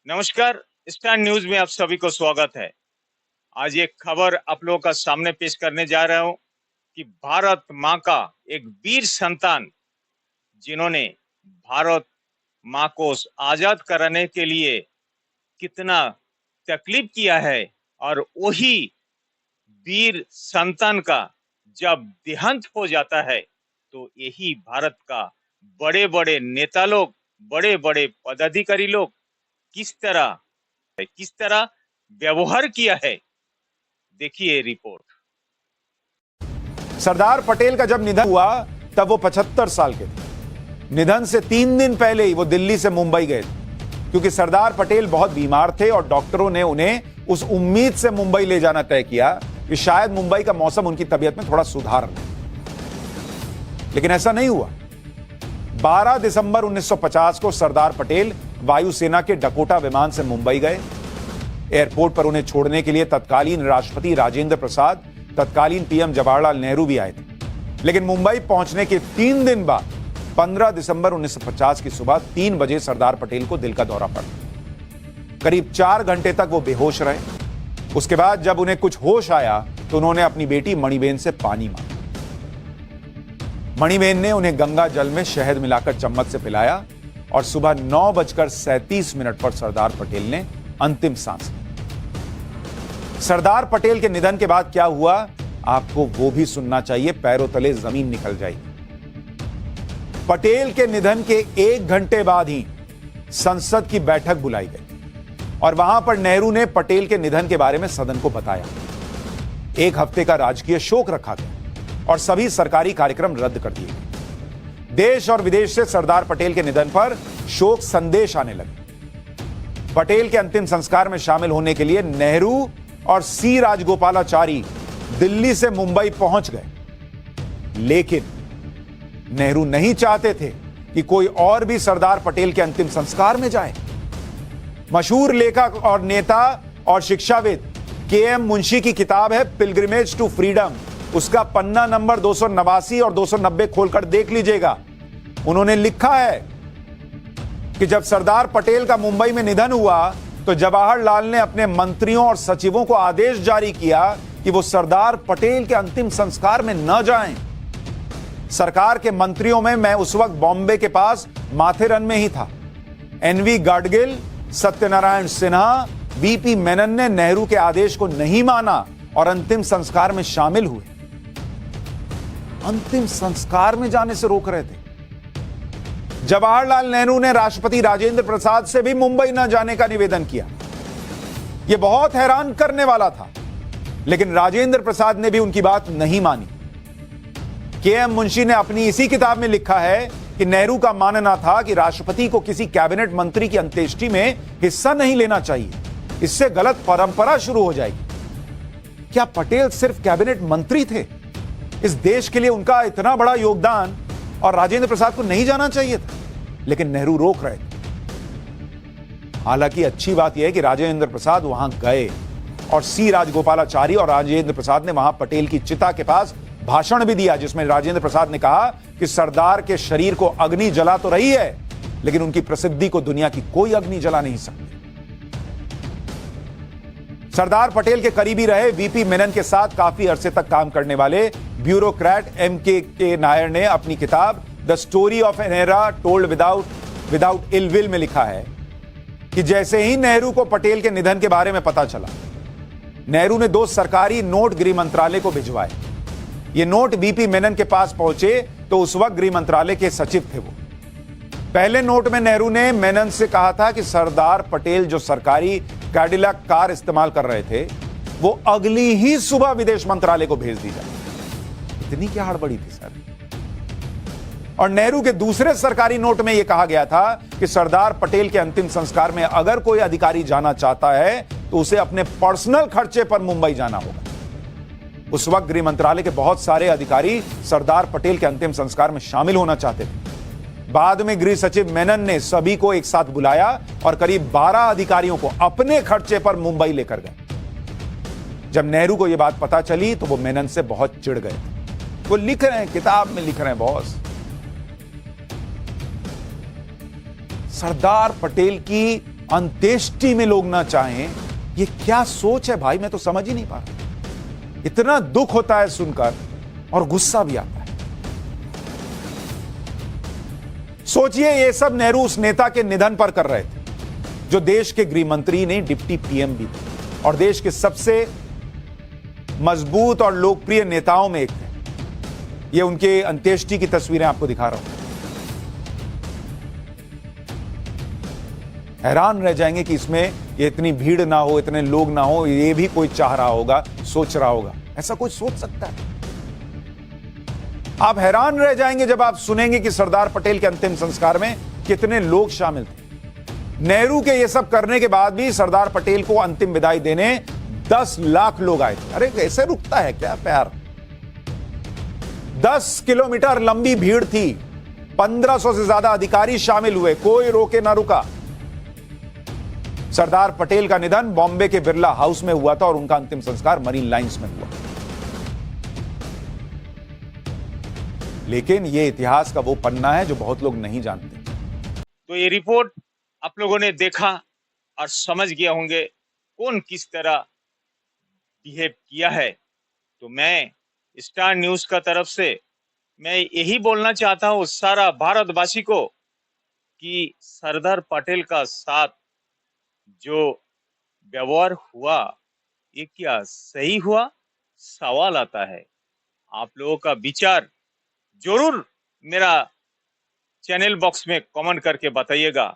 नमस्कार। Star news में आप सभी को स्वागत है। आज एक खबर आप लोगों का सामने पेश करने जा रहा हूं कि भारत माँ का एक वीर संतान, जिन्होंने भारत माँ को आजाद कराने के लिए कितना तकलीफ किया है, और वही वीर संतान का जब देहांत हो जाता है तो यही भारत का बड़े बड़े नेता लोग, बड़े बड़े पदाधिकारी लोग किस तरह व्यवहार किया है। देखिए रिपोर्ट। सरदार पटेल का जब निधन हुआ तब वो 75 साल के थे। निधन से 3 दिन पहले ही वो दिल्ली से मुंबई गए थे, क्योंकि सरदार पटेल बहुत बीमार थे और डॉक्टरों ने उन्हें उस उम्मीद से मुंबई ले जाना तय किया कि शायद मुंबई का मौसम उनकी तबीयत में थोड़ा सुधार ले। लेकिन ऐसा नहीं हुआ। 12 दिसंबर 1950 को सरदार पटेल वायुसेना के डकोटा विमान से मुंबई गए। एयरपोर्ट पर उन्हें छोड़ने के लिए तत्कालीन राष्ट्रपति राजेंद्र प्रसाद, तत्कालीन पीएम जवाहरलाल नेहरू भी आए थे। लेकिन मुंबई पहुंचने के 3 दिन बाद 15 दिसंबर 1950 की सुबह 3 बजे सरदार पटेल को दिल का दौरा पड़ा। करीब 4 घंटे तक वो बेहोश रहे। उसके बाद जब उन्हें कुछ होश आया तो उन्होंने अपनी बेटी मणिबेन से पानी मांगा। मणिबेन ने उन्हें गंगा जल में शहद मिलाकर चम्मच से पिलाया और सुबह 9:37 पर सरदार पटेल ने अंतिम सांस ली। सरदार पटेल के निधन के बाद क्या हुआ, आपको वो भी सुनना चाहिए। पैरों तले जमीन निकल जाएगी। पटेल के निधन के 1 घंटे बाद ही संसद की बैठक बुलाई गई और वहां पर नेहरू ने पटेल के निधन के बारे में सदन को बताया। 1 हफ्ते का राजकीय शोक रखा गया और सभी सरकारी कार्यक्रम रद्द कर दिए गए। देश और विदेश से सरदार पटेल के निधन पर शोक संदेश आने लगे। पटेल के अंतिम संस्कार में शामिल होने के लिए नेहरू और सी राजगोपालाचारी दिल्ली से मुंबई पहुंच गए। लेकिन नेहरू नहीं चाहते थे कि कोई और भी सरदार पटेल के अंतिम संस्कार में जाए। मशहूर लेखक और नेता और शिक्षाविद के.एम. मुंशी की किताब है पिलग्रिमेज टू फ्रीडम। उसका पन्ना नंबर 289 और 290 खोलकर देख लीजिएगा। उन्होंने लिखा है कि जब सरदार पटेल का मुंबई में निधन हुआ तो जवाहरलाल ने अपने मंत्रियों और सचिवों को आदेश जारी किया कि वो सरदार पटेल के अंतिम संस्कार में न जाएं। सरकार के मंत्रियों में मैं उस वक्त बॉम्बे के पास माथेरन में ही था। एनवी गाडगिल, सत्यनारायण सिन्हा, वीपी मेनन ने नेहरू के आदेश को नहीं माना और अंतिम संस्कार में शामिल हुए। अंतिम संस्कार में जाने से रोक रहे थे। जवाहरलाल नेहरू ने राष्ट्रपति राजेंद्र प्रसाद से भी मुंबई न जाने का निवेदन किया। यह बहुत हैरान करने वाला था, लेकिन राजेंद्र प्रसाद ने भी उनकी बात नहीं मानी। के.एम. मुंशी ने अपनी इसी किताब में लिखा है कि नेहरू का मानना था कि राष्ट्रपति को किसी कैबिनेट मंत्री की अंत्येष्टि में हिस्सा नहीं लेना चाहिए, इससे गलत परंपरा शुरू हो जाएगी। क्या पटेल सिर्फ कैबिनेट मंत्री थे? इस देश के लिए उनका इतना बड़ा योगदान और राजेंद्र प्रसाद को नहीं जाना चाहिए था, लेकिन नेहरू रोक रहे थे। हालांकि अच्छी बात यह है कि राजेंद्र प्रसाद वहां गए और सी राजगोपालाचारी और राजेंद्र प्रसाद ने वहां पटेल की चिता के पास भाषण भी दिया, जिसमें राजेंद्र प्रसाद ने कहा कि सरदार के शरीर को अग्नि जला तो रही है, लेकिन उनकी प्रसिद्धि को दुनिया की कोई अग्नि जला नहीं सकती। सरदार पटेल के करीबी रहे वीपी मेनन के साथ काफी अरसे तक काम करने वाले ब्यूरोक्रेट एम.के. नायर ने अपनी किताब the story of an era told without ill will में लिखा है कि जैसे ही नेहरू को पटेल के निधन के बारे में पता चला, नेहरू ने 2 सरकारी नोट गृह मंत्रालय को भिजवाए। ये नोट वीपी मेनन के पास पहुंचे तो उस वक्त गृह मंत्रालय के सचिव थे वो। पहले नोट में नेहरू ने मेनन से कहा था कि सरदार पटेल जो सरकारी कैडिलैक कार इस्तेमाल कर रहे थे वो अगली ही सुबह विदेश मंत्रालय को भेज दी जाए। इतनी क्या हड़बड़ी थी सर? और नेहरू के दूसरे सरकारी नोट में यह कहा गया था कि सरदार पटेल के अंतिम संस्कार में अगर कोई अधिकारी जाना चाहता है तो उसे अपने पर्सनल खर्चे पर मुंबई जाना होगा। उस वक्त गृह मंत्रालय के बहुत सारे अधिकारी सरदार पटेल के अंतिम संस्कार में शामिल होना चाहते थे। बाद में गृह सचिव मेनन ने सभी को एक साथ बुलाया और करीब 12 अधिकारियों को अपने खर्चे पर मुंबई लेकर गए। जब नेहरू को यह बात पता चली तो वो मेनन से बहुत चिढ़ गए। वो लिख रहे हैं, किताब में लिख रहे हैं, बॉस, सरदार पटेल की अंत्येष्टि में लोग ना चाहें, ये क्या सोच है भाई, मैं तो समझ ही नहीं पा रहा। इतना दुख होता है सुनकर और गुस्सा भी आता है। सोचिए, ये सब नेहरू उस नेता के निधन पर कर रहे थे जो देश के गृह मंत्री नहीं, डिप्टी पीएम भी थे और देश के सबसे मजबूत और लोकप्रिय नेताओं में एक थे। ये उनके अंत्येष्टि की तस्वीरें आपको दिखा रहा हूं। हैरान रह जाएंगे कि इसमें ये इतनी भीड़ ना हो, इतने लोग ना हो, ये भी कोई चाह रहा होगा, सोच रहा होगा। ऐसा कोई सोच सकता है? आप हैरान रह जाएंगे जब आप सुनेंगे कि सरदार पटेल के अंतिम संस्कार में कितने लोग शामिल थे। नेहरू के ये सब करने के बाद भी सरदार पटेल को अंतिम विदाई देने 10 लाख लोग आए थे। अरे ऐसे रुकता है क्या प्यार? 10 किलोमीटर लंबी भीड़ थी, 1500 से ज्यादा अधिकारी शामिल हुए, कोई रोके ना रुका। सरदार पटेल का निधन बॉम्बे के बिरला हाउस में हुआ था और उनका अंतिम संस्कार मरीन लाइंस में हुआ। लेकिन यह इतिहास का वो पन्ना है जो बहुत लोग नहीं जानते। तो ये रिपोर्ट आप लोगों ने देखा और समझ गया होंगे कौन किस तरह बिहेव किया है। तो मैं स्टार न्यूज का तरफ से मैं यही बोलना चाहता हूं सारा भारतवासी को कि सरदार पटेल का साथ जो व्यवहार हुआ ये क्या सही हुआ? सवाल आता है। आप लोगों का विचार जरूर मेरा चैनल बॉक्स में कमेंट करके बताइएगा।